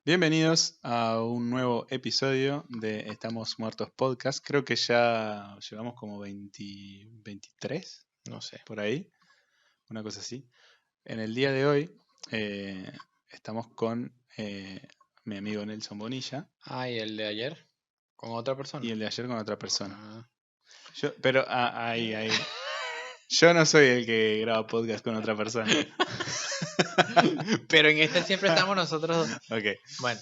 Bienvenidos a un nuevo episodio de Estamos Muertos Podcast. Creo que ya llevamos como 23, No sé. por ahí, una cosa así. En el día de hoy estamos con mi amigo Nelson Bonilla Ah, ¿y el de ayer? ¿Con otra persona? y el de ayer con otra persona. Ah. Pero ahí. Yo no soy el que graba podcast con otra persona. Pero en este siempre estamos nosotros dos. Ok, Bueno,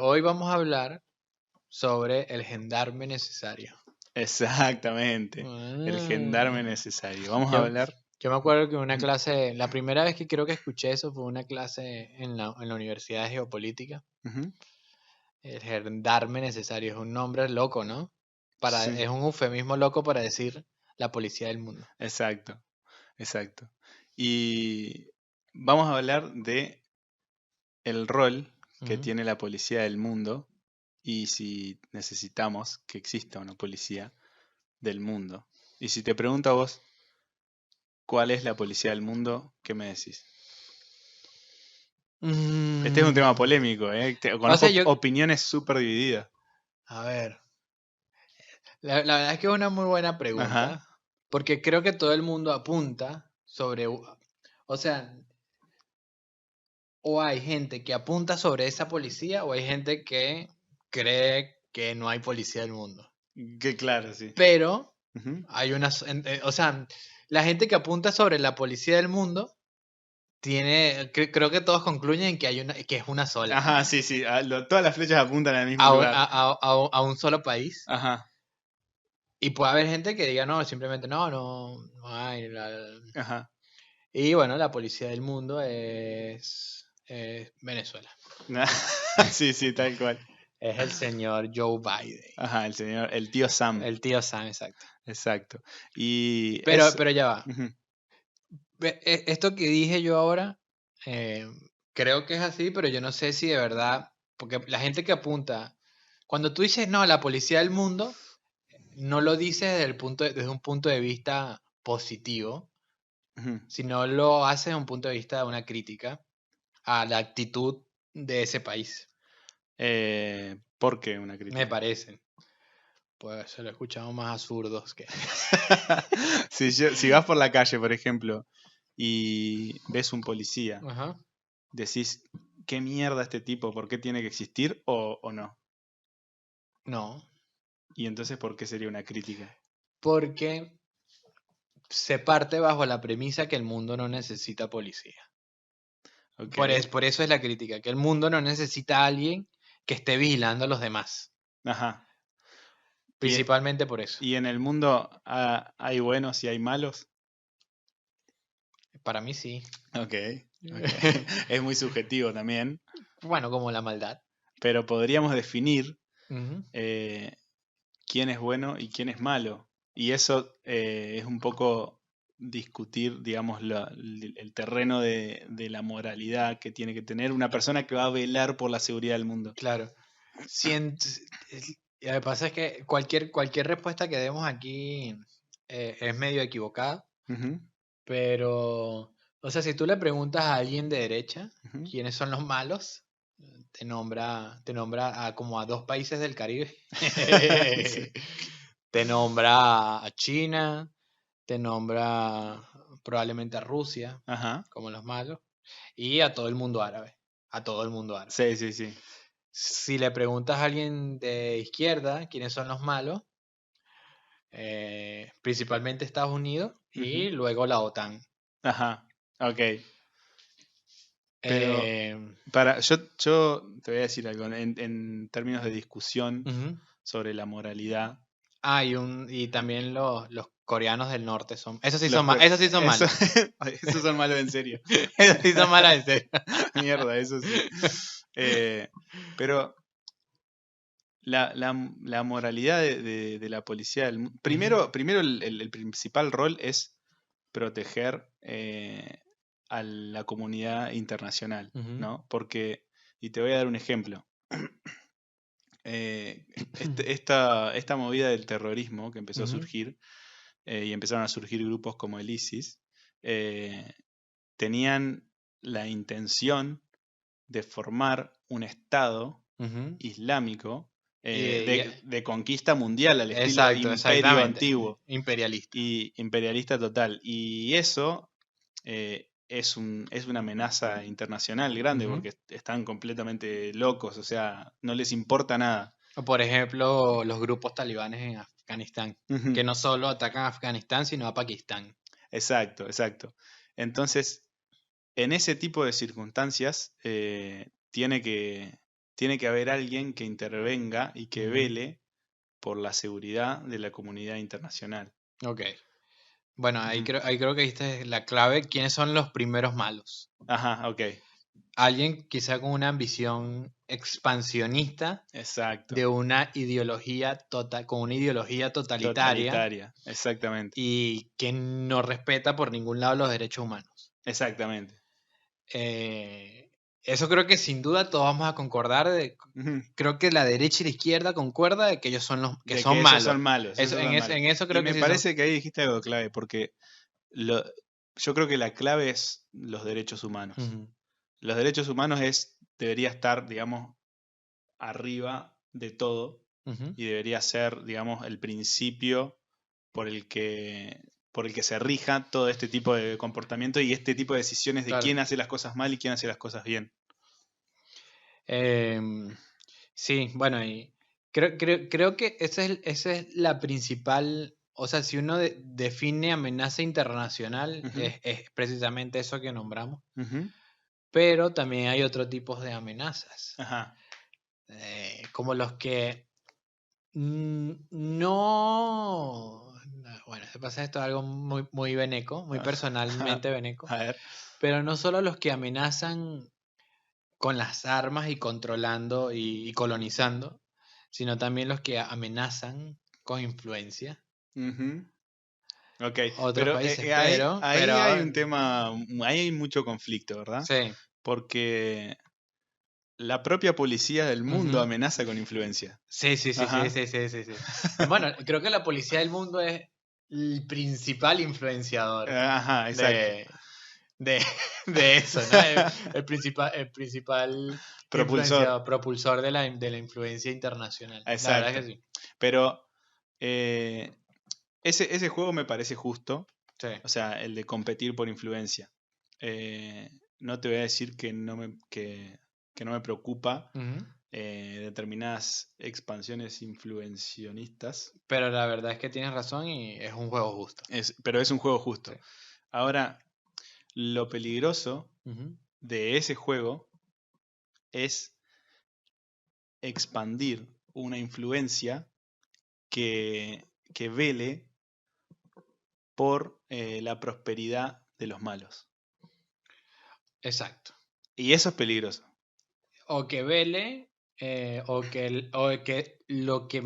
hoy vamos a hablar sobre el gendarme necesario. exactamente. El gendarme necesario. Vamos a Yo, hablar. yo me acuerdo que en una clase, la primera vez que creo que escuché eso fue una clase en la Universidad de Geopolítica. Ujú, El gendarme necesario es un nombre loco, ¿no? sí, Es un eufemismo loco para decir la policía del mundo. exacto. Exacto. Y vamos a hablar de el rol que Ujú. tiene la policía del mundo y si necesitamos que exista una policía del mundo. Y si te pregunto a vos, ¿cuál es la policía del mundo? ¿Qué me decís? Este es un tema Mm, polémico, ¿eh? O sea, Conozco opiniones súper divididas. a ver. La verdad es que es una muy buena Ajá. pregunta, porque creo que todo el mundo apunta sobre, o sea, o hay gente que apunta sobre esa policía o hay gente que cree que no hay policía del mundo. Que claro, sí. Pero Ujú. hay o sea, la gente que apunta sobre la policía del mundo creo que todos concluyen que que es una sola, Ajá, sí, sí. Todas las flechas apuntan al mismo lugar. a un solo país. Ajá, Y puede haber gente que diga, no, simplemente no hay. ajá. Y bueno, la policía del mundo es Venezuela. Sí, sí, tal cual. Es el señor Joe Biden. Ajá, el tío Sam. El tío Sam, exacto. Exacto. Y Pero ya va. ujú, Esto que dije yo ahora, eh, creo que es así, pero yo no sé si de verdad, porque la gente que apunta, cuando tú dices, no, la policía del mundo, no lo dices desde un punto de vista positivo, ujú. sino lo haces desde un punto de vista de una crítica a la actitud de ese país, ¿Por qué una me crítica? parece. Pues se lo escuchamos más absurdos que... Si vas por la calle, por ejemplo, y ves un policía, Ajá. decís, ¿qué mierda este tipo? ¿Por qué tiene que existir o no? No, Y entonces, ¿por qué sería una crítica? porque se parte bajo la premisa que el mundo no necesita policía. Ok, Por eso es la crítica, que el mundo no necesita a alguien que esté vigilando a los demás. ajá. ¿Y, Principalmente por eso. y en el mundo hay buenos y hay malos? Para mí sí. Ok, ok. Es muy subjetivo también, Bueno, como la maldad. pero podríamos definir Ujú. eh, quién es bueno y quién es malo. Y eso es un poco discutir, digamos, el terreno de la moralidad que tiene que tener una persona que va a velar por la seguridad del mundo. Claro. Lo que pasa es que cualquier respuesta que demos aquí es medio equivocada. Ujú, Pero, o sea, si tú le preguntas a alguien de derecha ujú. quiénes son los malos, te nombra como a dos países del Caribe. Sí. Te nombra a China, te nombra probablemente a Rusia Ajá. como los malos y a todo el mundo árabe. A todo el mundo árabe. Sí, sí, sí. Si le preguntas a alguien de izquierda quiénes son los malos, principalmente Estados Unidos Ujú. y luego la OTAN. Ajá. Ok. Pero Eh, yo te voy a decir algo. En términos de discusión Ujú. sobre la moralidad, Ah, y también los coreanos del norte son. los Esos sí son eso, malos. esos son malos en serio. Esos sí son malos en serio. Mierda, eso sí. Eh, pero la moralidad de la policía del mundo. Ujú, Primero el principal rol es proteger a la comunidad internacional, ujú, ¿no? Porque, y te voy a dar un ejemplo. Esta movida del terrorismo que empezó a ujú, surgir, y empezaron a surgir grupos como el ISIS, eh, tenían la intención de formar un Estado Ujú. islámico Y de- de conquista mundial al estilo Exacto, imperio exactamente. antiguo Imperialista. y imperialista total. Y eso es una amenaza internacional grande Ujú. porque están completamente locos, o sea, no les importa nada. O por ejemplo, los grupos talibanes en Afganistán, Ujú. que no solo atacan a Afganistán, sino a Pakistán. Exacto, exacto. Entonces, en ese tipo de circunstancias, tiene que haber alguien que intervenga y que Ujú. vele por la seguridad de la comunidad internacional. Ok. Bueno, Ujú. ahí creo que diste la clave. ¿Quiénes son los primeros malos? Ajá, ok, Alguien quizá con una ambición expansionista exacto. de una ideología con una ideología totalitaria Totalitaria, exactamente, y que no respeta por ningún lado los derechos humanos. exactamente. Eh, Eso creo que sin duda todos vamos a concordar. Ujú. Creo que la derecha y la izquierda concuerda de que ellos son los que De son que esos malos. son malos, Eso, esos son malos. en eso Y creo que me sí son. parece que ahí dijiste algo clave, porque lo- yo creo que la clave es los derechos humanos. Ujú, Los derechos humanos debería estar, digamos, arriba de todo ujú. y debería ser, digamos, el principio por el que, por el que se rija todo este tipo de comportamiento y este tipo de decisiones de Claro. quién hace las cosas mal y quién hace las cosas bien. Em, sí, bueno, y creo que esa es la principal. O sea, si uno define amenaza internacional, Ujú, es precisamente eso que nombramos. ujú, Pero también hay otros tipos de amenazas, ajá, como los que no. Bueno, se pasa esto algo muy, muy veneco, muy ajá, personalmente veneco, a ver, pero no solo los que amenazan con las armas y controlando y colonizando, sino también los que amenazan con influencia ujú, ok, otros pero países. ahí hay un tema, ahí hay mucho conflicto, ¿verdad? Sí, Porque la propia policía del mundo ujú. amenaza con influencia. Sí, sí, sí, sí, Ajá, sí, sí, sí, sí. Bueno, creo que la policía del mundo es el principal influenciador ajá, exacto. de, de, de eso, ¿no? El principal Propulsor, influenciador, propulsor de la influencia internacional. La verdad es exacto. que sí. Pero eh, ese juego me parece justo, Sí. o sea, el de competir por influencia. Eh, no te voy a decir que no me preocupa Ujú. determinadas expansiones influencionistas, Pero la verdad es que tienes razón y es un juego justo. pero es un juego Sí. justo. Ahora, lo peligroso Ujú. de ese juego es expandir una influencia que vele por la prosperidad de los malos. Exacto. Y eso es peligroso. O que vele, o que lo que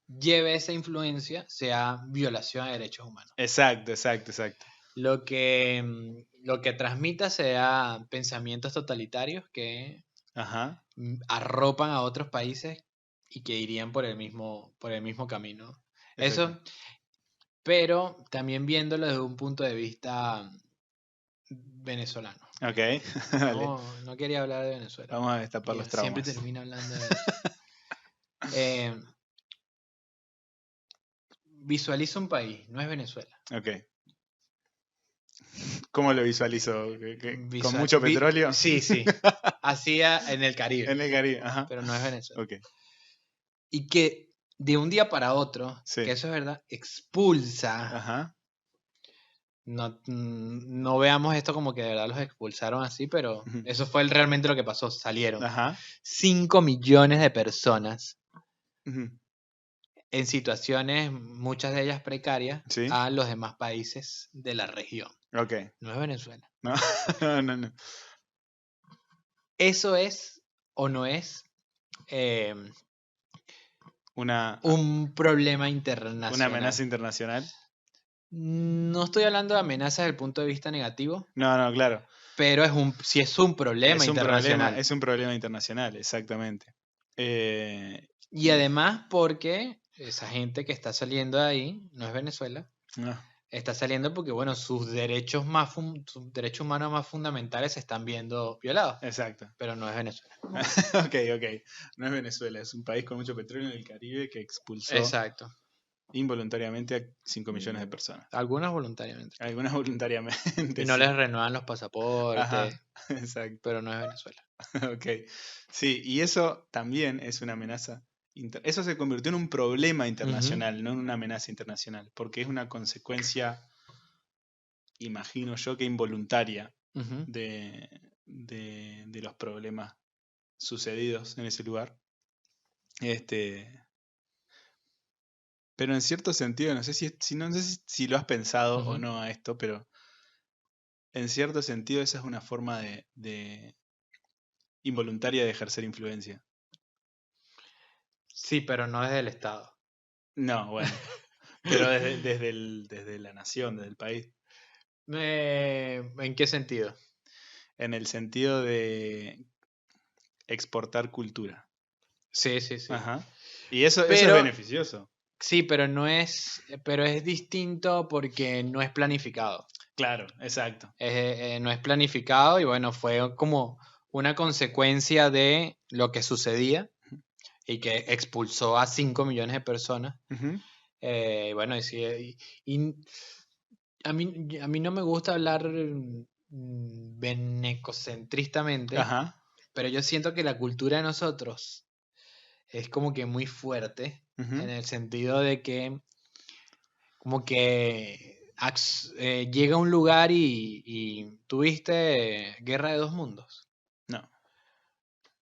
lleve esa influencia sea violación de derechos humanos. Exacto, exacto, exacto. Lo que transmita sea pensamientos totalitarios que Ajá, arropan a otros países y que irían por el mismo camino. exacto. Eso, pero también viéndolo desde un punto de vista venezolano. Ok, dale. No, no quería hablar de Venezuela, Vamos a destapar y los siempre traumas. termino hablando de Venezuela. Eh, Visualiza un país, no es Venezuela. Ok. ¿Cómo lo visualizo? ¿Con Visual, mucho petróleo? sí, sí, hacía en el Caribe, En el Caribe, ajá. pero no es Venezuela. Ok, Y que de un día para otro, que sí. eso es verdad, expulsa. Ajá. No, no veamos esto como que de verdad los expulsaron así, pero Ujú, eso fue realmente lo que pasó. Salieron ajá. 5 millones de personas Ujú, en situaciones, muchas de ellas precarias, sí. a los demás países de la región. Ok. No es Venezuela. No, no, no, no. ¿Eso es o no es eh, Una, un problema una amenaza internacional? internacional. No estoy hablando de amenazas desde el punto de vista negativo, No, no, claro. pero sí es un problema internacional. Es un problema internacional, exactamente. Y además porque esa gente que está saliendo de ahí no es Venezuela, No, está saliendo porque, bueno, sus derechos sus derechos humanos más fundamentales se están viendo violados, Exacto. pero no es Venezuela. Ok. No es Venezuela, es un país con mucho petróleo en el Caribe que expulsó Exacto. involuntariamente a 5 millones de personas. Algunas voluntariamente. Algunas voluntariamente, Y no sí. les renuevan los pasaportes, Ajá, exacto. pero no es Venezuela. Ok. Sí, y eso también es una amenaza. Eso se convirtió en un problema internacional, no en una amenaza internacional, porque es una consecuencia, imagino yo, que involuntaria Ujú. de los problemas sucedidos en ese lugar. Pero en cierto sentido, no sé si lo has pensado o Ujú. no a esto, pero en cierto sentido esa es una forma de involuntaria de ejercer influencia. Sí, pero no desde el Estado. No, bueno, pero desde la nación, desde el país, ¿En qué sentido? en el sentido de exportar cultura. Sí, sí, sí. Ajá. Y eso es Pero beneficioso. sí, pero es distinto porque no es planificado. Claro, exacto. No es planificado y bueno, fue como una consecuencia de lo que sucedía y que expulsó a 5 millones de personas. Ujú. Bueno, y a mí no me gusta hablar benecocentristamente, Ajá. pero yo siento que la cultura de nosotros es como que muy fuerte Ujú. en el sentido de que como que llega a un lugar y tuviste Guerra de dos Mundos. No.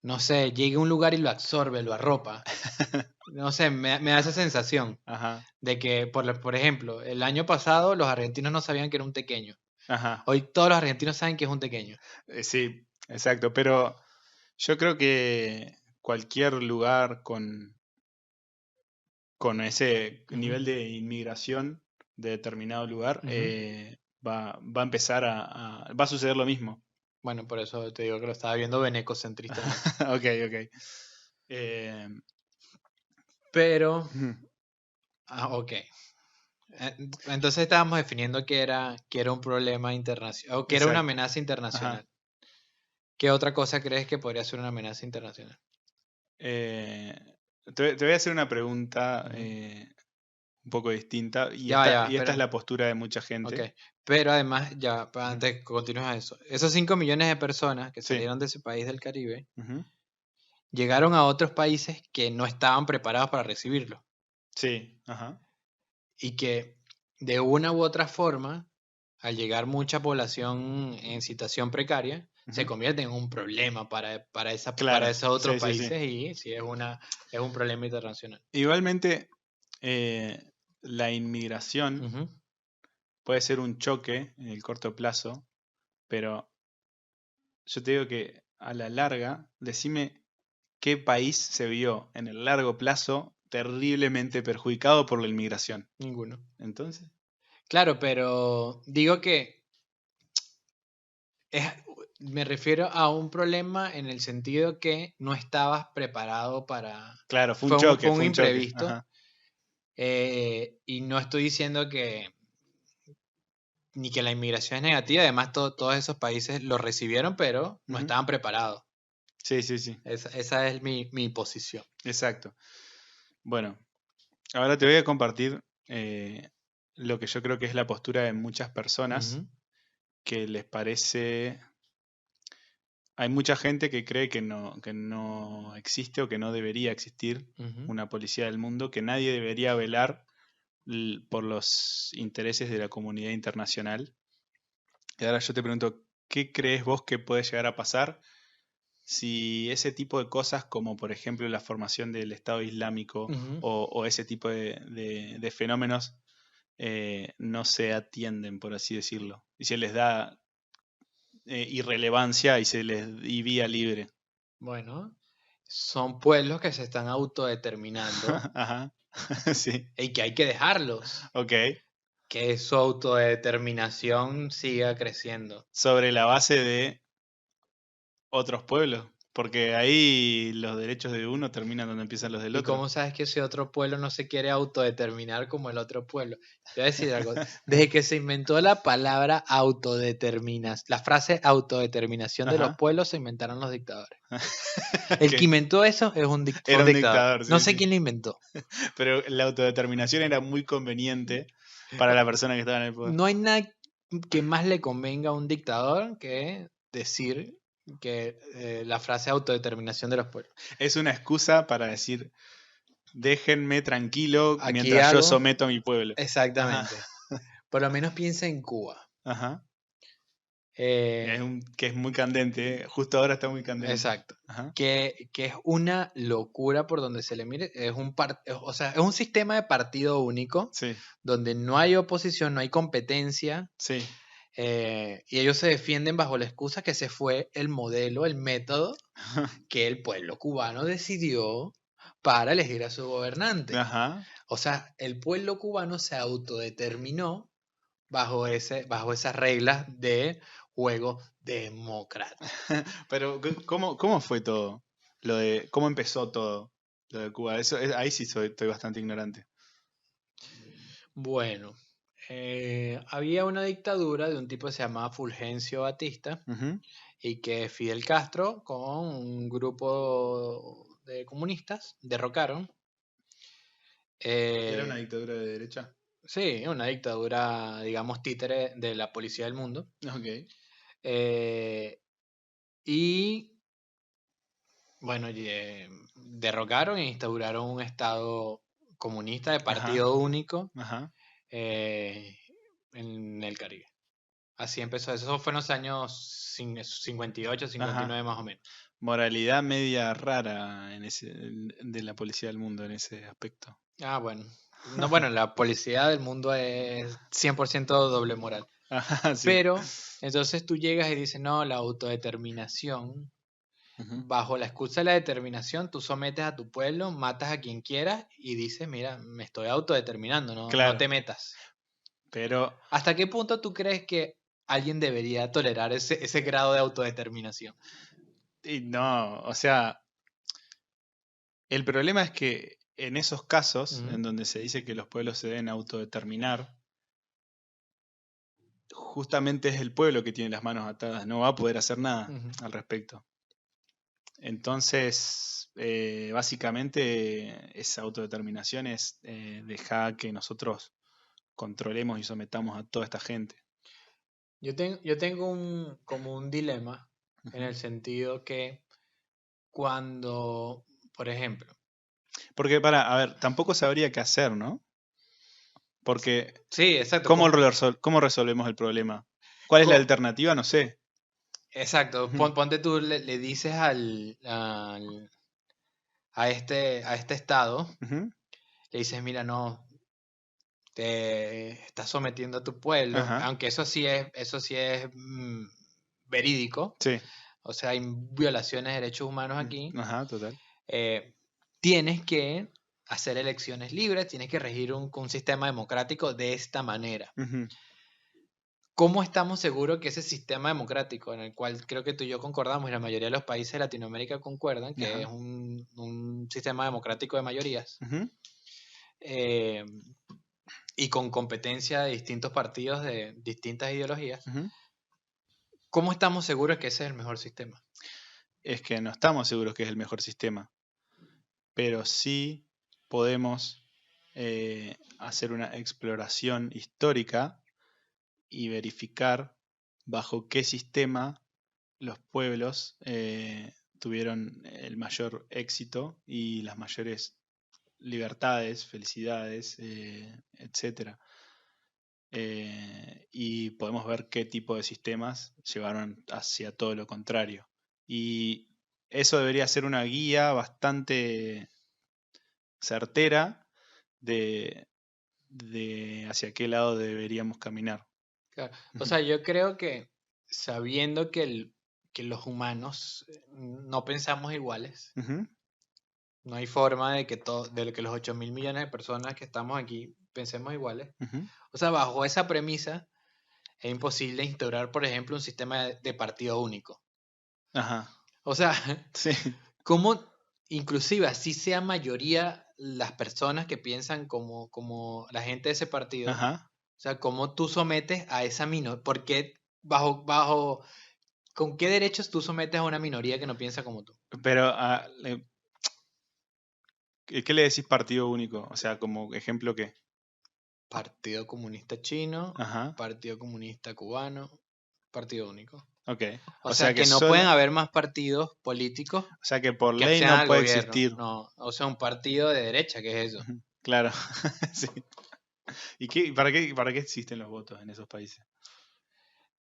No sé, llega a un lugar y lo absorbe, lo arropa. No sé, me da esa sensación Ajá. de que, por ejemplo, el año pasado los argentinos no sabían que era un tequeño. Ajá. Hoy todos los argentinos saben que es un tequeño. Sí, exacto. Pero yo creo que cualquier lugar con ese Ujú, nivel de inmigración de determinado lugar, ujú. va a empezar va a suceder lo mismo. Bueno, por eso te digo que lo estaba viendo benecocentristamente. Ok, ok. Eh, Pero, ujú, ok. Entonces estábamos definiendo que era un problema internacional, o que era una exacto. amenaza Ajá. internacional. ¿Qué otra cosa crees que podría ser una amenaza internacional? Eh, te voy a hacer una pregunta Ujú. un poco distinta Ya va, y esta es espera. la postura de mucha Ok. gente. Pero además, Ujú. antes que continúes a eso, esos 5 millones de personas que Sí. salieron de ese país del Caribe Ujú. llegaron a otros países que no estaban preparados para recibirlos Sí. Ajá. y que de una u otra forma, al llegar mucha población en situación precaria, se Ujú. convierte en un problema para Claro. esos otros Sí, sí, sí. países y sí es un problema internacional. Igualmente, eh, la inmigración Ujú. puede ser un choque en el corto plazo, pero yo te digo que a la larga, decime qué país se vio en el largo plazo terriblemente perjudicado por la inmigración. Ninguno. Entonces, Claro, pero digo que es- me refiero a un problema en el sentido que no estabas preparado para... claro, fue un choque, Fue un fue un choque. imprevisto Ajá. y no estoy diciendo ni que la inmigración es negativa, además todos esos países lo recibieron, pero no Ujú. estaban preparados. Sí, sí, sí, Esa es mi posición. exacto. Bueno, ahora te voy a compartir lo que yo creo que es la postura de muchas personas Ujú, que les parece. Hay mucha gente que cree que no existe o que no debería existir ujú. una policía del mundo, que nadie debería velar por los intereses de la comunidad internacional. Y ahora yo te pregunto, ¿qué crees vos que puede llegar a pasar si ese tipo de cosas, como por ejemplo la formación del Estado Islámico Ujú. o ese tipo de fenómenos, no se atienden, por así decirlo, y se les da irrelevancia y vía libre? Bueno, son pueblos que se están autodeterminando Ajá, sí, y que hay que dejarlos, ok. que su autodeterminación siga creciendo. Sobre la base de otros pueblos. Porque ahí los derechos de uno terminan donde empiezan los del ¿Y otro. cómo sabes que ese otro pueblo no se quiere autodeterminar como el otro pueblo? Te voy a decir algo. Desde que se inventó la palabra autodeterminación, la frase autodeterminación de los Ajá. pueblos, se inventaron los dictadores. El que Que inventó eso es un fue era un un dictador. dictador, No sí, sé sí. quién lo inventó. Pero la autodeterminación era muy conveniente para la persona que estaba en el poder. No hay nada que más le convenga a un dictador que decir que la frase autodeterminación de los pueblos. Es una excusa para decir, déjenme tranquilo Aquí mientras yo hago someto a mi pueblo. Ajá, exactamente. Por lo menos piensa en Cuba. ajá. Eh, Que es muy candente, ¿eh? Justo ahora está muy candente. exacto. Ajá, Que es una locura por donde se le mire. O sea, es un sistema de partido único sí, donde no hay oposición, no hay competencia. sí. Y ellos se defienden bajo la excusa que ese fue el modelo, el método que el pueblo cubano decidió para elegir a su gobernante. Ajá. O sea, el pueblo cubano se autodeterminó bajo esas reglas de juego democrático. Pero, ¿cómo fue todo? ¿Cómo empezó todo lo de Cuba? Ahí sí estoy bastante ignorante. Bueno, había una dictadura de un tipo que se llamaba Fulgencio Batista Ujú. y que Fidel Castro con un grupo de comunistas derrocaron. ¿Era una Eh, dictadura de derecha? sí, una dictadura, digamos, títere de la policía del mundo. Ok. Eh, y bueno, derrocaron e instauraron un estado comunista de Ajá, partido único ajá. eh, en el Caribe. Así empezó. Eso fue en los años 58, Ajá. 59 más o menos. Moralidad media rara de la policía del mundo en ese aspecto. Ah, bueno. No, bueno, la policía del mundo es 100% doble moral. Ajá, sí. Pero entonces tú llegas y dices, no, la autodeterminación, Ujú. bajo la excusa de la determinación, tú sometes a tu pueblo, matas a quien quieras y dices, mira, me estoy autodeterminando, no Claro, te metas. pero ¿Hasta qué punto tú crees que alguien debería tolerar ese grado de autodeterminación? y no, o sea, el problema es que en esos casos Ujú, en donde se dice que los pueblos se deben autodeterminar, justamente es el pueblo que tiene las manos atadas, no va a poder hacer nada ujú. al respecto. Entonces, básicamente esa autodeterminación es dejar que nosotros controlemos y sometamos a toda esta gente. Yo tengo como un dilema en Ujú. el sentido que cuando, por ejemplo, Porque a ver, tampoco sabría qué hacer, ¿no? Porque sí, exacto, ¿cómo resolvemos el problema? ¿Cuál es la co- alternativa? No sé. exacto, Ujú, ponte tú, le dices a este estado, ujú, le dices, mira, no, te estás sometiendo a tu pueblo, ajá, aunque eso sí es verídico, sí, o sea, hay violaciones de derechos humanos aquí, ajá, total. eh, tienes que hacer elecciones libres, tienes que regir un sistema democrático de esta manera. Ujú, ¿Cómo estamos seguros que ese sistema democrático, en el cual creo que tú y yo concordamos y la mayoría de los países de Latinoamérica concuerdan, que es ajá, un sistema democrático de mayorías, ujú. eh, y con competencia de distintos partidos de distintas ideologías, Ujú. ¿cómo estamos seguros que ese es el mejor sistema? Es que no estamos seguros que es el mejor sistema, pero sí podemos hacer una exploración histórica y verificar bajo qué sistema los pueblos tuvieron el mayor éxito y las mayores libertades, felicidades, etcétera. Y podemos ver qué tipo de sistemas llevaron hacia todo lo contrario. Y eso debería ser una guía bastante certera de, de hacia qué lado deberíamos caminar. Claro. O Ujú, sea, yo creo que sabiendo que los humanos no pensamos iguales, ujú, no hay forma de que los 8.000 millones de personas que estamos aquí pensemos iguales. ujú. O sea, bajo esa premisa es imposible instaurar, por ejemplo, un sistema de partido único. Ajá, O sea, Sí. cómo inclusive así sea mayoría las personas que piensan como la gente de ese partido, Ajá. o sea, cómo tú sometes a esa minoría, porque ¿con qué derechos tú sometes a una minoría que no piensa como tú? Pero, ¿qué le decís partido único? O sea, como ejemplo, ¿qué? Partido Comunista Chino, Ajá. Partido Comunista Cubano, Partido único. Ok. O O sea sea, que que no pueden haber más partidos políticos o sea que por que ley accedan no al puede gobierno. existir. No, o sea, un partido de derecha, ¿qué es eso? Ujú, claro. Sí. ¿Y para qué existen los votos en esos países?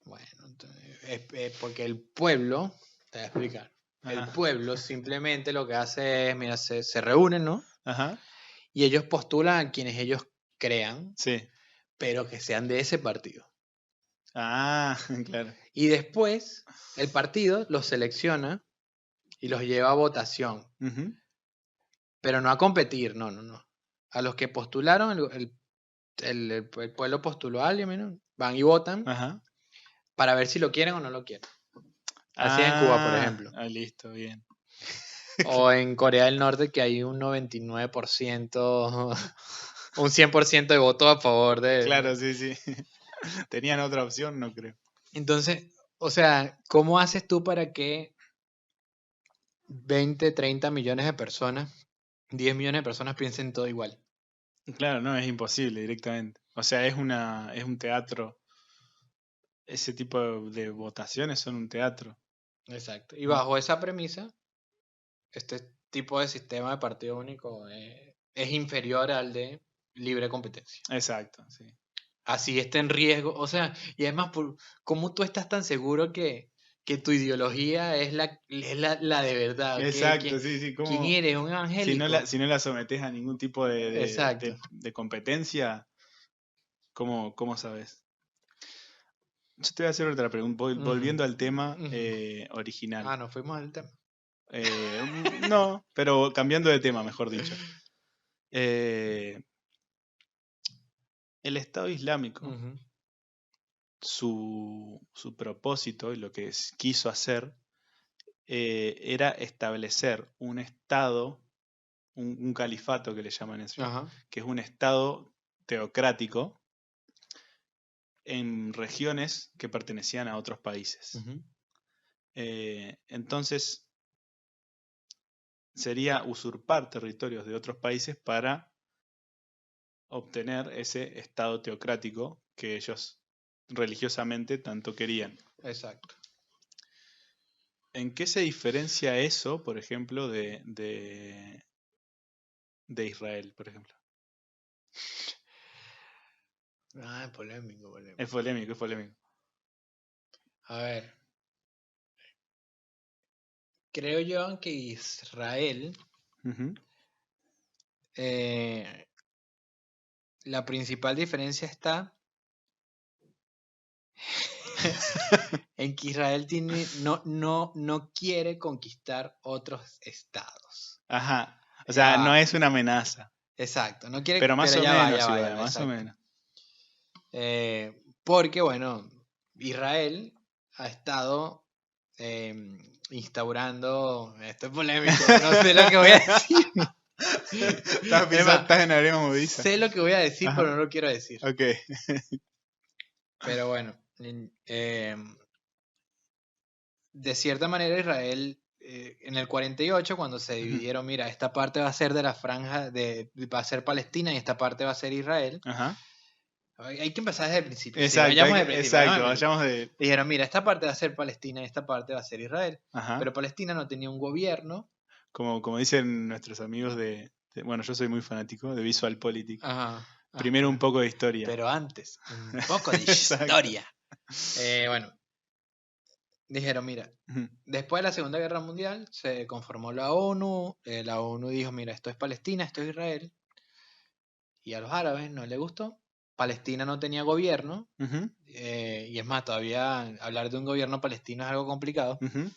Bueno, entonces, es porque el pueblo, te voy a explicar, el Ajá. pueblo simplemente lo que hace es, mira, se reúnen, ¿no? Ajá. Y ellos postulan a quienes ellos crean, Sí. pero que sean de ese partido. Ah, claro. Y después el partido los selecciona y los lleva a votación, Ujú. pero no a competir, no, no, no. A los que postularon, el pueblo postuló a alguien, ¿no? Van y votan Ajá. para ver si lo quieren o no lo quieren. Así es en Cuba, por Ah, ejemplo. listo, bien. O en Corea del Norte que hay un 99%, un 100% de votos a favor Claro, sí, sí. ¿Tenían otra opción? No creo. Entonces, o sea, ¿cómo haces tú para que 20, 30 millones de personas, 10 millones de personas piensen todo igual? Claro, no, es imposible directamente. O sea, es un teatro. Ese tipo de votaciones son un teatro. Exacto. Y bajo esa premisa, este tipo de sistema de partido único es inferior al de libre competencia. Exacto, sí. Así está en riesgo. O sea, y además, ¿cómo tú estás tan seguro que tu ideología es la de verdad? Exacto, sí, sí. ¿Quién Como eres? ¿Un evangélico? si no la sometes a ningún tipo Exacto. de competencia, cómo sabes? Yo te voy a hacer otra pregunta, Ujú, volviendo al tema ujú. original. Nos fuimos del tema. No, pero cambiando de tema, mejor dicho. Eh, el Estado Islámico, Ujú, su propósito y lo que quiso hacer era establecer un Estado, un califato que le llaman eso, ajá, que es un Estado teocrático en regiones que pertenecían a otros países. ujú. Entonces, sería usurpar territorios de otros países para obtener ese Estado teocrático que ellos religiosamente tanto querían. Exacto. ¿En qué se diferencia eso, por ejemplo, de Israel, por ejemplo? Polémico, Es polémico. polémico, es polémico. A ver, creo yo que Israel, Ujú. eh, la principal diferencia está en que Israel no quiere conquistar otros estados. Ajá. O Ya sea, no va. es una amenaza. Exacto. No quiere, Pero más pero o ya menos va, igual, ya va, más o exacto. menos. Porque, bueno, Israel ha estado instaurando. Esto es polémico, no sé lo que voy a decir. Es más, Estás en arena movediza. sé lo que voy a decir, pero no Ajá. lo quiero decir. Ok. Pero bueno, de cierta manera Israel, en el 48, cuando se Ujú. dividieron, mira, esta parte va a ser de la franja, va a ser Palestina y esta parte va a ser Israel. Ajá. Hay que empezar desde el principio. Sí, Exacto, vayamos desde el principio. Vayamos exacto, desde el principio. vayamos de. Dijeron, mira, esta parte va a ser Palestina y esta parte va a ser Israel. Ajá. Pero Palestina no tenía un gobierno. Como dicen nuestros amigos bueno, yo soy muy fanático de VisualPolitik. Ajá. Primero un poco de historia. Pero antes, un poco de Exacto. historia. Bueno, dijeron, mira, Ujú. después de la Segunda Guerra Mundial se conformó la ONU. La ONU dijo, mira, esto es Palestina, esto es Israel. Y a los árabes no les gustó. Palestina no tenía gobierno. Ujú. Y es más, todavía hablar de un gobierno palestino es algo complicado. Ujú.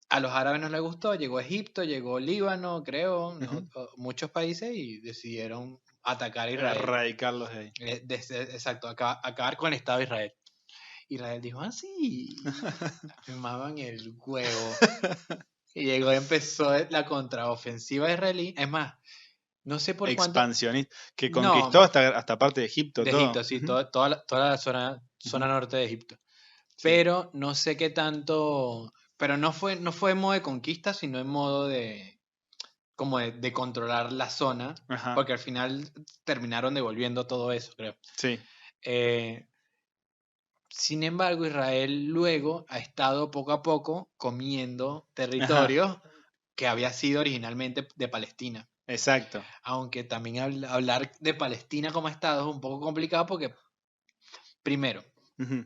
A los árabes no les gustó, llegó Egipto, llegó Líbano, creo, Ujú. muchos países y decidieron atacar a Israel. Erradicarlos de ahí. Exacto, acabar con el Estado de Israel. Israel dijo, sí, me maman el huevo. Y llegó, empezó la contraofensiva israelí. Es más, no sé por cuánto. Expansionista. Que No, conquistó hasta parte de Egipto, de todo. Egipto, sí, Ujú, toda la zona ujú, norte de Egipto. sí. Pero no sé qué tanto. Pero no fue en modo de conquista, sino en modo de. Como de controlar la zona. Ajá. Porque al final terminaron devolviendo todo eso, creo. Sí. Eh, Sin embargo, Israel luego ha estado poco a poco comiendo Ajá. territorios que había sido originalmente de Palestina. Exacto. Aunque también hablar de Palestina como Estado es un poco complicado porque, primero, Ujú.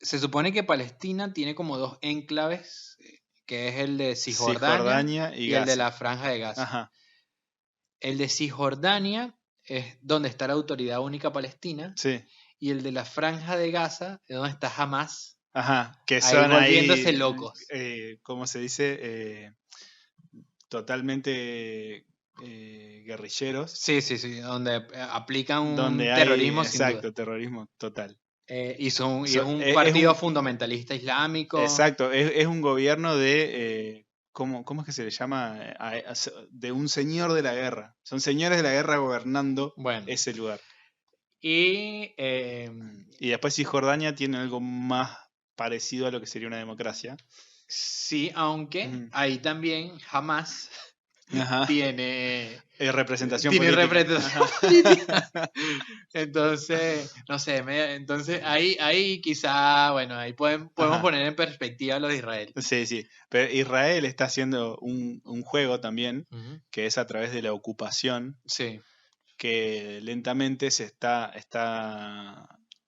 se supone que Palestina tiene como dos enclaves, que es el de Cisjordania Cisjordania y y el de Gaza. la Franja de Gaza. Ajá. El de Cisjordania es donde está la Autoridad Única Palestina Sí. y el de la Franja de Gaza es donde está Hamas, Ajá. Que ahí son volviéndose ahí, locos. ¿cómo se dice? Totalmente guerrilleros. Sí, sí, sí, donde aplican un Donde hay, terrorismo sin duda. exacto, terrorismo total. Y es un Es partido un, fundamentalista islámico. exacto, es un gobierno de, ¿cómo es que se le llama? De un señor de la guerra. Son señores de la guerra gobernando Bueno, ese lugar. y Y después Cisjordania tiene algo más parecido a lo que sería una democracia. sí, aunque Ujú. ahí también Hamas Ajá. tiene, Representación tiene política. representación Ajá. política. Entonces, no sé, entonces ahí quizá, bueno, ahí podemos Ajá. poner en perspectiva lo de Israel. Sí, sí. Pero Israel está haciendo un juego también, Ujú. que es a través de la ocupación, Sí, que lentamente está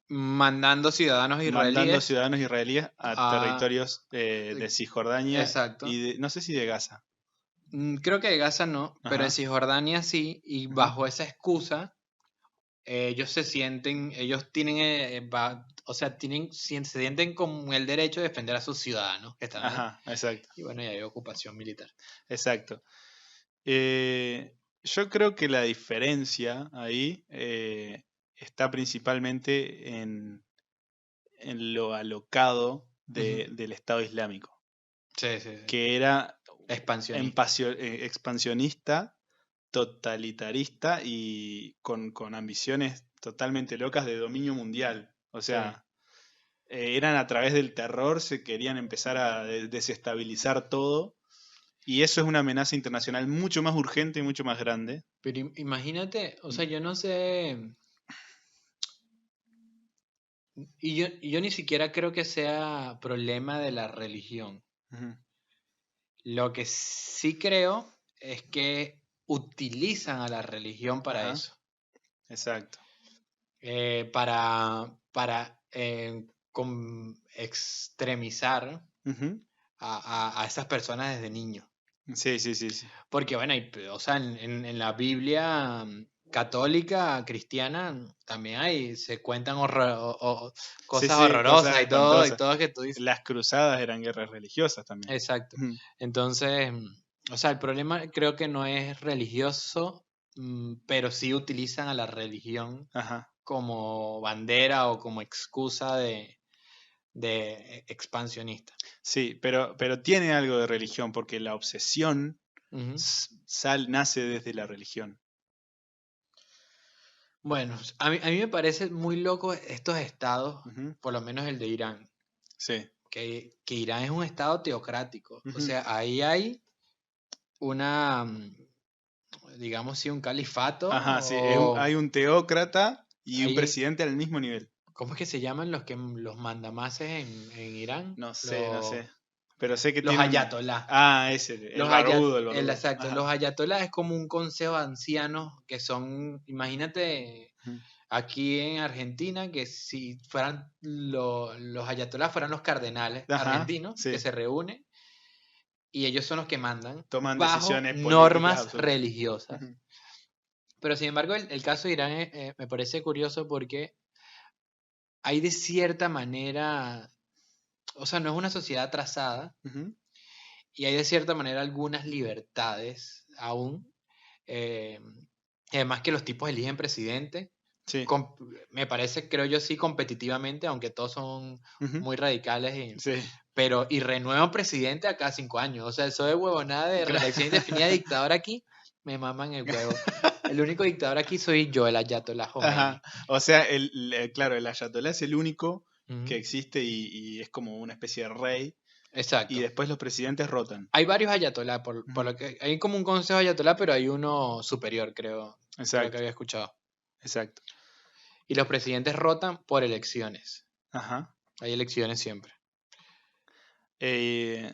mandando ciudadanos mandando israelíes ciudadanos israelíes a a... territorios de Cisjordania Exacto. y no sé si de Gaza. Creo que de Gaza no, pero en Ajá. Cisjordania sí, y Ujú. bajo esa excusa, ellos tienen, o sea, se sienten con el derecho de defender a sus ciudadanos que están ahí. Ajá, exacto, Y bueno, y hay ocupación militar. exacto. Yo creo que la diferencia ahí está principalmente en lo alocado Ujú. del Estado Islámico, Sí, sí, sí. que era Expansionista. expansionista, totalitarista y con ambiciones totalmente locas de dominio mundial. O Sí. sea, eran a través del terror, se querían empezar a desestabilizar todo. Y eso es una amenaza internacional mucho más urgente y mucho más grande. Pero imagínate, o sea, yo no sé, y yo ni siquiera creo que sea problema de la religión. Ujú. Lo que sí creo es que utilizan a la religión para Ajá, eso. exacto. Para extremizar Ujú. a esas personas desde niños. Sí, sí, sí, sí. Porque, bueno, o sea, en la Biblia católica, cristiana, también se cuentan Sí, cosas sí, horrorosas cosas y espantosas. todo que tú dices. Las cruzadas eran guerras religiosas también. Exacto. Ujú. Entonces, o sea, el problema creo que no es religioso, pero sí utilizan a la religión Ajá. como bandera o como excusa de expansionista. Sí, pero tiene algo de religión, porque la obsesión Ujú. nace desde la religión. Bueno, a mí me parece muy loco estos estados, Ujú. por lo menos el de Irán, Sí. que Irán es un estado teocrático. O Ujú. sea, ahí hay una, digamos, sí, un califato Ajá, sí. o Hay un teócrata y un hay, presidente al mismo nivel. ¿cómo es que se llaman los mandamases en Irán? No sé, no Los, sé. Pero sé que los tiene un. ayatolás. Ah, ese, el barbudo. Exacto, los Ajá. ayatolás es como un consejo de ancianos que son, imagínate, Ujú. aquí en Argentina, que si fueran los ayatolás fueran los cardenales Ajá, argentinos que sí. se reúnen y ellos son los que mandan Toman bajo decisiones políticas normas absolutas. religiosas. Ujú. Pero sin embargo, el caso de Irán me parece curioso porque hay de cierta manera, o sea, no es una sociedad atrasada Ujú. y hay de cierta manera algunas libertades aún. eh, Además que los tipos eligen presidente. Sí. com- Me parece, creo yo, sí, competitivamente, aunque todos son Ujú. muy radicales. Sí. Pero, y renuevan presidente a cada 5 años. O sea, eso de huevonada de Claro. reelección indefinida de dictador aquí, me maman el huevo. El único dictador aquí soy yo, el Ayatollah Khomeini. Ajá. O sea, claro, el ayatolá es el único Ujú. que existe y es como una especie de rey. Exacto. Y después los presidentes rotan. Hay varios ayatolá, por Ujú. lo que hay como un consejo ayatolá, pero hay uno superior, creo que Exacto, había escuchado. exacto. Y los presidentes rotan por elecciones. Ajá. Hay elecciones siempre. Eh,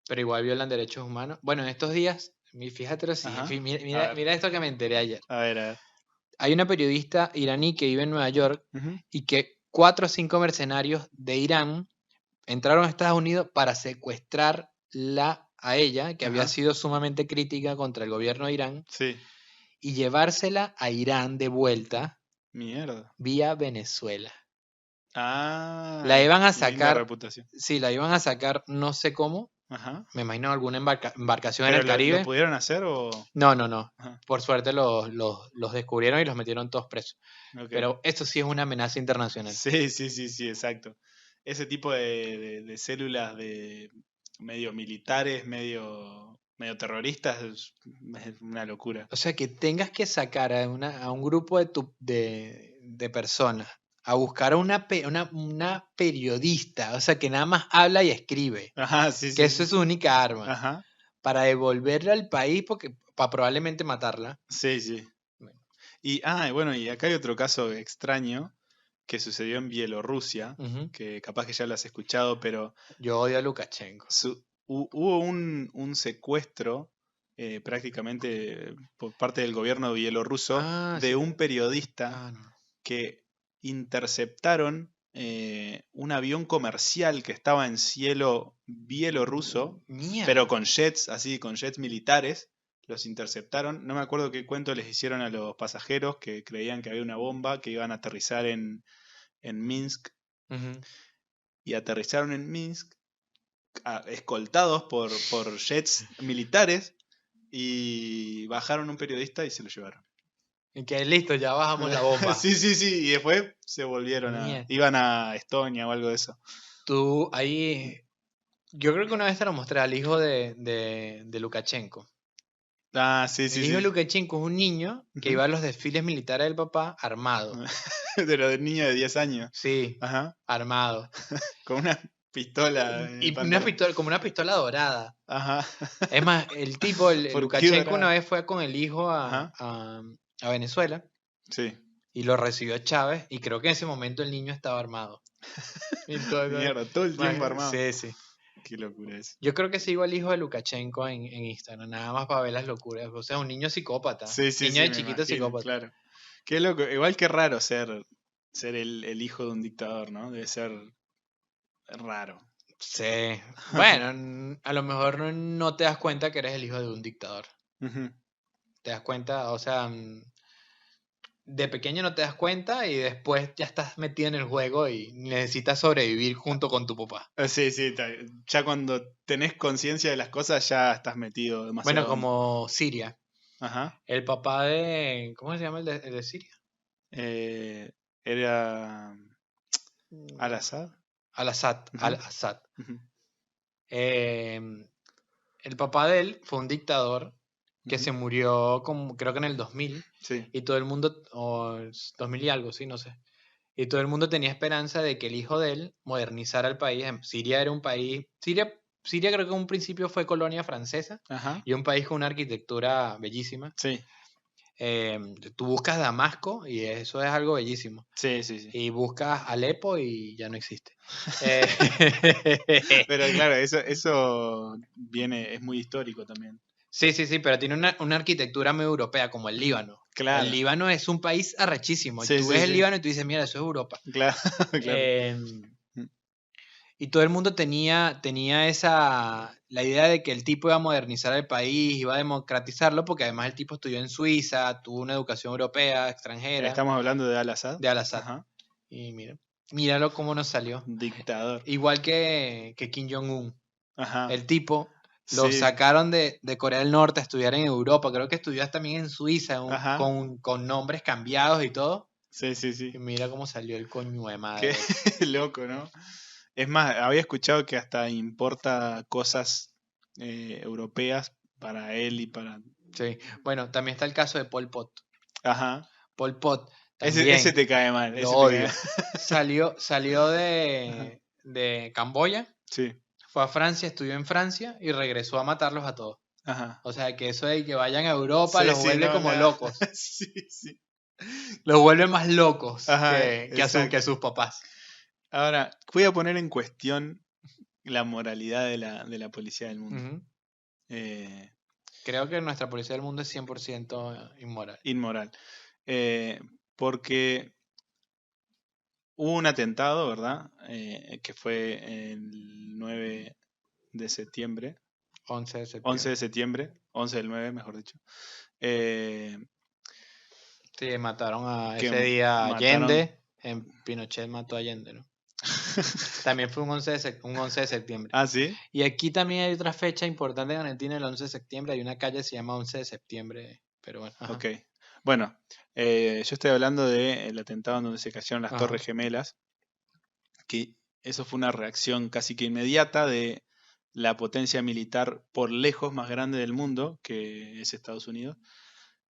Pero igual violan derechos humanos. Bueno, en estos días, fíjate lo Ajá. siguiente, A mira, ver. mira esto que me enteré ayer. a ver. Hay una periodista iraní que vive en Nueva York Ujú. y que 4 o 5 mercenarios de Irán entraron a Estados Unidos para secuestrarla a ella, que había Ajá. sido sumamente crítica contra el gobierno de Irán, Sí. y llevársela a Irán de vuelta Mierda. vía Venezuela. Ah, La iban a linda sacar, reputación. sí, la iban a sacar no sé cómo, Ajá. me imagino alguna embarcación en ¿Pero el lo Caribe. pudieron hacer o...? No, no, no. Ajá. Por suerte los descubrieron y los metieron todos presos. Ok. Pero esto sí es una amenaza internacional. Sí, exacto. Ese tipo de células de medio militares, medio terroristas, es una locura. O sea, que tengas que sacar a un grupo de personas a buscar a una periodista, o sea, que nada más habla y escribe, Ajá, sí, que sí, eso sí. es su única arma, Ajá, para devolverla al país porque para probablemente matarla. sí, sí. Bueno. Y bueno, y acá hay otro caso extraño que sucedió en Bielorrusia, Ujú. que capaz que ya lo has escuchado, pero Yo odio a Lukashenko. hubo un secuestro prácticamente por parte del gobierno bielorruso Ah, de sí. un periodista Ah, no. que interceptaron un avión comercial que estaba en cielo bielorruso, Mierda. pero con jets, así, con jets militares. Los interceptaron. No me acuerdo qué cuento les hicieron a los pasajeros que creían que había una bomba, que iban a aterrizar en Minsk. Ujú. Y aterrizaron en Minsk, escoltados por jets militares, y bajaron un periodista y se lo llevaron. Y que listo, ya bajamos la bomba. Sí, y después se volvieron Mierda. iban a Estonia o algo de eso. Tú ahí, yo creo que una vez te lo mostré al hijo de Lukashenko. Ah, sí, El hijo de Lukashenko es un niño que Ujú. iba a los desfiles militares del papá armado. De lo del niño de 10 años. Sí, Ajá. armado. Con una pistola en el Y una pantalón. pistola, como una pistola dorada. Ajá. Es más, el tipo, el ¿Por qué Lukashenko una dorada? vez fue con el hijo Ajá. a Venezuela Sí. y lo recibió Chávez y creo que en ese momento el niño estaba armado. Mierda, todo el tiempo armado. Sí, sí. Qué locura es. Yo creo que sigo al hijo de Lukashenko en Instagram, nada más para ver las locuras. O sea, un niño psicópata. Sí, Niño de me chiquito imagino, psicópata. claro. Qué loco, igual que raro ser el hijo de un dictador, ¿no? Debe ser raro. Sí. Bueno, a lo mejor no te das cuenta que eres el hijo de un dictador. Ujú. Te das cuenta, o sea, de pequeño no te das cuenta y después ya estás metido en el juego y necesitas sobrevivir junto con tu papá. Sí, ya cuando tenés conciencia de las cosas ya estás metido demasiado. Bueno, como Siria. Ajá. El papá de... ¿Cómo se llama el de Siria? Era Al-Assad. Al-Assad. Ujú. Al-Assad. Ujú. El papá de él fue un dictador que Ujú. se murió como, creo que en el 2000 Sí. y todo el mundo, o 2000 y algo, sí, no sé. Y todo el mundo tenía esperanza de que el hijo de él modernizara el país. Siria era un país, Siria creo que en un principio fue colonia francesa Ajá. y un país con una arquitectura bellísima. Sí. Tú buscas Damasco y eso es algo bellísimo. Sí. Y buscas Alepo y ya no existe. Pero claro, eso viene, es muy histórico también. Sí, pero tiene una arquitectura muy europea, como el Líbano. Claro. El Líbano es un país arrechísimo. Sí, Tú sí, ves el sí. Líbano y tú dices, mira, eso es Europa. Claro, claro. Y todo el mundo tenía la idea de que el tipo iba a modernizar el país, iba a democratizarlo, porque además el tipo estudió en Suiza, tuvo una educación europea, extranjera, Estamos hablando de Al-Assad. de Al-Assad. Ajá. Y míralo cómo nos salió. Dictador. Igual que Kim Jong-un. Ajá. El tipo lo Sí. sacaron de Corea del Norte a estudiar en Europa. Creo que estudió también en Suiza, Ajá. con nombres cambiados y todo. Sí. Y mira cómo salió el coño de madre. Qué loco, ¿no? Es más, había escuchado que hasta importa cosas europeas para él y para... Sí. Bueno, también está el caso de Pol Pot. Ajá. Pol Pot Ese también te cae mal, lo ese te cae odio. Salió Ajá. de Camboya, Sí, fue a Francia, estudió en Francia y regresó a matarlos a todos. ajá. O sea, que eso de que vayan a Europa Sí, los sí, vuelve no, como nada. locos. Sí, sí. Los vuelve más locos Ajá, que a exacto. sus papás. Ahora, voy a poner en cuestión la moralidad de la policía del mundo. Ujú. Eh, Creo que nuestra policía del mundo es 100% inmoral. Inmoral. Eh, Porque hubo un atentado, ¿verdad? Que fue el 9 de septiembre, 11 de 11 de septiembre. septiembre, 11 del 9, mejor dicho, eh, Sí, mataron a que ese día a mataron... Allende. En Pinochet mató a Allende, ¿no? También fue un 11 de septiembre. Ah, sí, Y aquí también hay otra fecha importante en Argentina, el 11 de septiembre. Hay una calle que se llama 11 de septiembre. Pero bueno, ok. ajá. Bueno, yo estoy hablando del atentado en donde se cayeron las Ajá. Torres Gemelas, que eso fue una reacción casi que inmediata de la potencia militar por lejos más grande del mundo, que es Estados Unidos,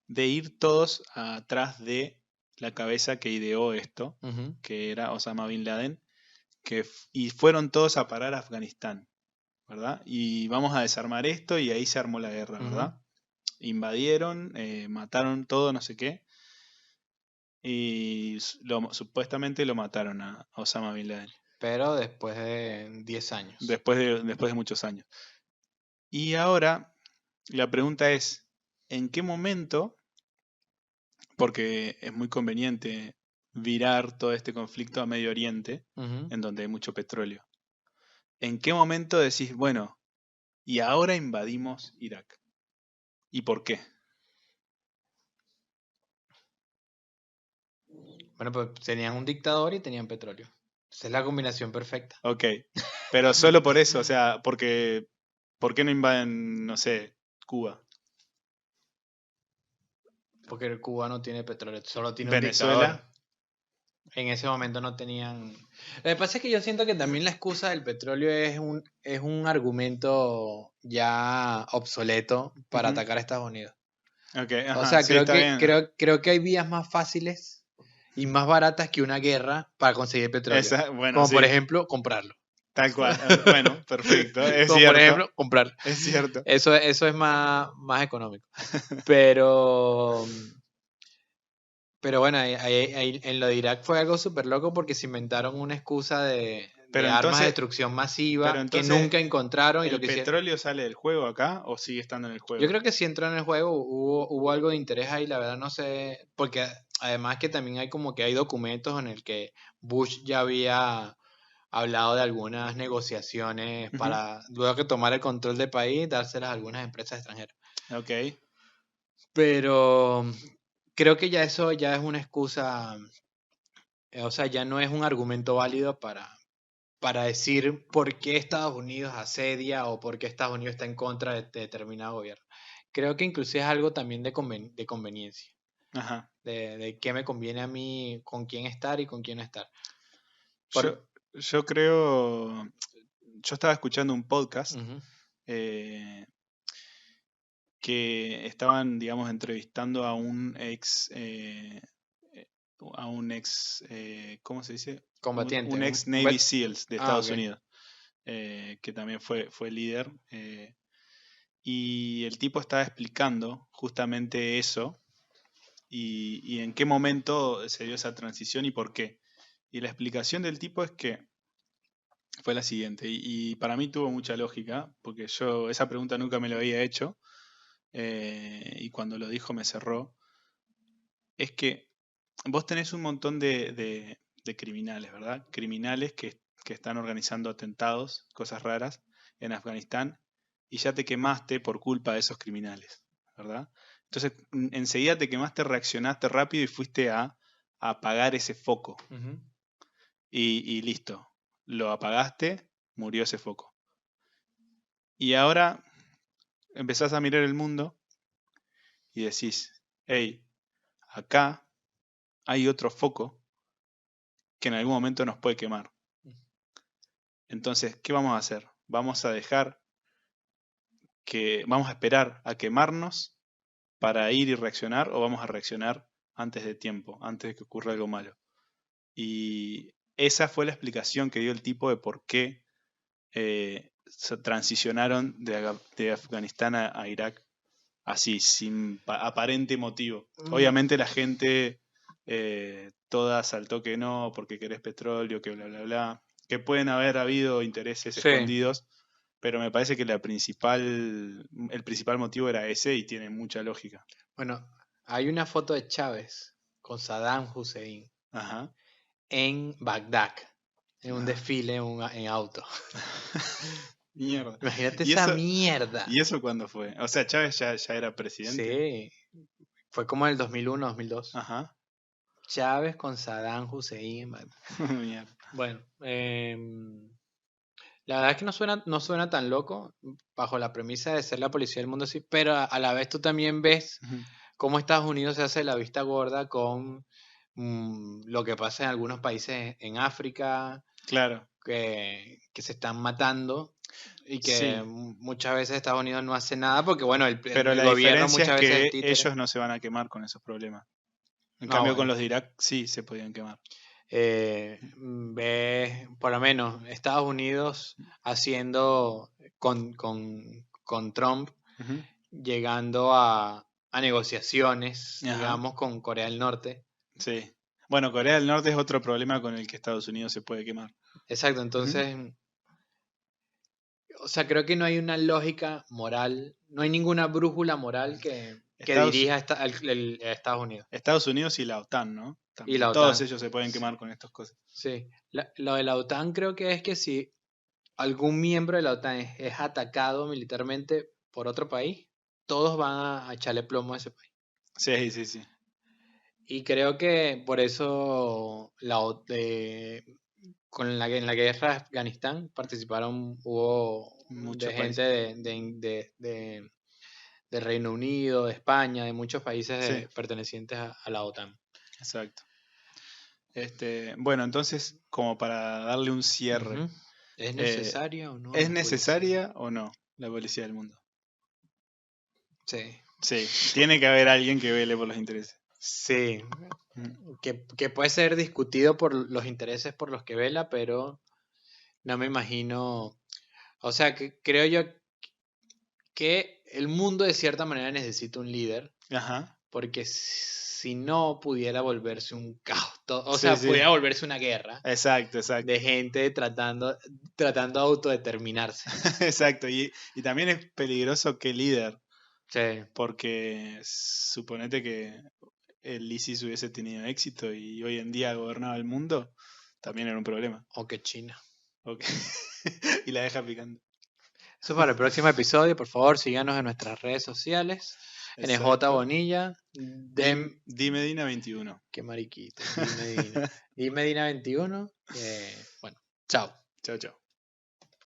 de ir todos atrás de la cabeza que ideó esto, Ujú. que era Osama Bin Laden, y fueron todos a parar a Afganistán, ¿verdad? Y vamos a desarmar esto y ahí se armó la guerra, Ujú. ¿verdad? Invadieron, mataron todo, no sé qué, y supuestamente lo mataron a Osama Bin Laden, Pero después de 10 años. después de muchos años. Y ahora la pregunta es, ¿en qué momento? Porque es muy conveniente virar todo este conflicto a Medio Oriente, Ujú. en donde hay mucho petróleo. ¿En qué momento decís, bueno, y ahora invadimos Irak? ¿Y por qué? Bueno, pues tenían un dictador y tenían petróleo. Esa es la combinación perfecta. Ok, pero solo por eso, o sea, porque, ¿por qué no invaden, no sé, Cuba, Porque el Cuba no tiene petróleo, solo tiene un dictador. Venezuela? En ese momento no tenían. Lo que pasa es que yo siento que también la excusa del petróleo es un argumento ya obsoleto para Ujú. atacar a Estados Unidos. Ok, O ajá, sea, sí, está bien. creo que hay vías más fáciles y más baratas que una guerra para conseguir petróleo. Bueno, Como por sí, ejemplo, comprarlo. tal cual. Bueno, perfecto, es Como por cierto, ejemplo, comprarlo. es cierto. Eso es más económico. Pero, pero bueno, en lo de Irak fue algo súper loco porque se inventaron una excusa Pero de armas de entonces, destrucción pero masiva que entonces, nunca encontraron y lo ¿el que hicieron. petróleo sale del juego acá o sigue estando en el Yo juego? creo que sí entró en el juego, hubo algo de interés ahí, la verdad no sé, porque además que también hay como que hay documentos en el que Bush ya había hablado de algunas negociaciones Ujú. para luego que tomar el control del país, dárselas a algunas empresas extranjeras. Ok, Pero creo que ya eso ya es una excusa, o sea, ya no es un argumento válido para decir por qué Estados Unidos asedia o por qué Estados Unidos está en contra de determinado gobierno. Creo que inclusive es algo también de conveniencia, ajá. de qué me conviene a mí, con quién estar y con quién no estar. Yo, yo creo, yo estaba escuchando un podcast Ujú. eh, que estaban, digamos, entrevistando a un ex, ¿cómo se dice? Combatiente, Un ex un Navy SEALs de Ah, Estados ok. Unidos, que también fue líder. Y el tipo estaba explicando justamente eso y en qué momento se dio esa transición y por qué. Y la explicación del tipo es que fue la siguiente, y para mí tuvo mucha lógica, porque yo esa pregunta nunca me la había hecho, y cuando lo dijo me cerró, es que vos tenés un montón de criminales, ¿verdad? Criminales que están organizando atentados, cosas raras, en Afganistán, y ya te quemaste por culpa de esos criminales, ¿verdad? Entonces, enseguida te quemaste, reaccionaste rápido y fuiste a apagar ese foco, Ujú. y listo, lo apagaste, murió ese foco. Y ahora empezás a mirar el mundo y decís, hey, acá hay otro foco que en algún momento nos puede quemar. Entonces, ¿qué vamos a hacer? Vamos a esperar a quemarnos para ir y reaccionar, o vamos a reaccionar antes de tiempo, antes de que ocurra algo malo. Y esa fue la explicación que dio el tipo de por qué se transicionaron de Afganistán a Irak así, sin aparente motivo. Obviamente la gente toda saltó que no, porque querés petróleo, que bla, bla, bla. Que pueden haber habido intereses Sí. escondidos, pero me parece que el principal motivo era ese y tiene mucha lógica. Bueno, hay una foto de Chávez con Saddam Hussein Ajá. en Bagdad, en un desfile en auto. Mierda. Imagínate ¿Y esa eso, mierda. ¿Y eso cuándo fue? O sea, Chávez ya era presidente. Sí, fue como en el 2001, 2002. Ajá. Chávez con Saddam Hussein. Mierda. Bueno, la verdad es que no suena tan loco bajo la premisa de ser la policía del mundo, sí, pero a la vez tú también ves Ujú. cómo Estados Unidos se hace la vista gorda con lo que pasa en algunos países en África, Claro. que se están matando y que Sí. muchas veces Estados Unidos no hace nada porque, bueno, Pero el la gobierno diferencia es muchas veces es que títere. ellos no se van a quemar con esos problemas. En No, cambio, con bueno. los de Irak sí se podían quemar. Ves, por lo menos, Estados Unidos haciendo con Trump, Ujú. llegando a negociaciones, Ajá. digamos, con Corea del Norte. Sí. Bueno, Corea del Norte es otro problema con el que Estados Unidos se puede quemar. Exacto, Ujú. entonces, o sea, creo que no hay una lógica moral, no hay ninguna brújula moral que Estados, dirija a Estados Unidos Estados Unidos y la OTAN, ¿no? y También. la Todos OTAN. ellos se pueden quemar con estas cosas. Sí, lo de la OTAN creo que es que si algún miembro de la OTAN es atacado militarmente por otro país, todos van a echarle plomo a ese país. Sí, sí, sí. Y creo que por eso en la guerra de Afganistán participaron, hubo de Muchos gente países. de Reino Unido, de España, de muchos países Sí, pertenecientes a la OTAN. exacto. Bueno, entonces, como para darle un cierre, Ujú. ¿Es eh, necesaria o no ¿es la policía? necesaria o no la policía del mundo? Sí. Sí, tiene que haber alguien que vele por los intereses. Sí, Ujú. que puede ser discutido por los intereses por los que vela, pero no me imagino, o sea, que creo yo que el mundo de cierta manera necesita un líder, Ajá. porque si no pudiera volverse un caos, o Sí, sea, sí. pudiera volverse una guerra Exacto, exacto. de gente tratando de autodeterminarse. Exacto. Y también es peligroso que líder, Sí, porque suponete que el ISIS hubiese tenido éxito y hoy en día gobernaba el mundo, también era un problema. o que China. Ok. Y la deja picando. Eso para el próximo episodio, por favor, síganos en nuestras redes sociales, NJ Exacto. Bonilla, Di Medina 21. qué mariquito, Di Medina. Di Medina 21. Bueno, chao. Chao, chao.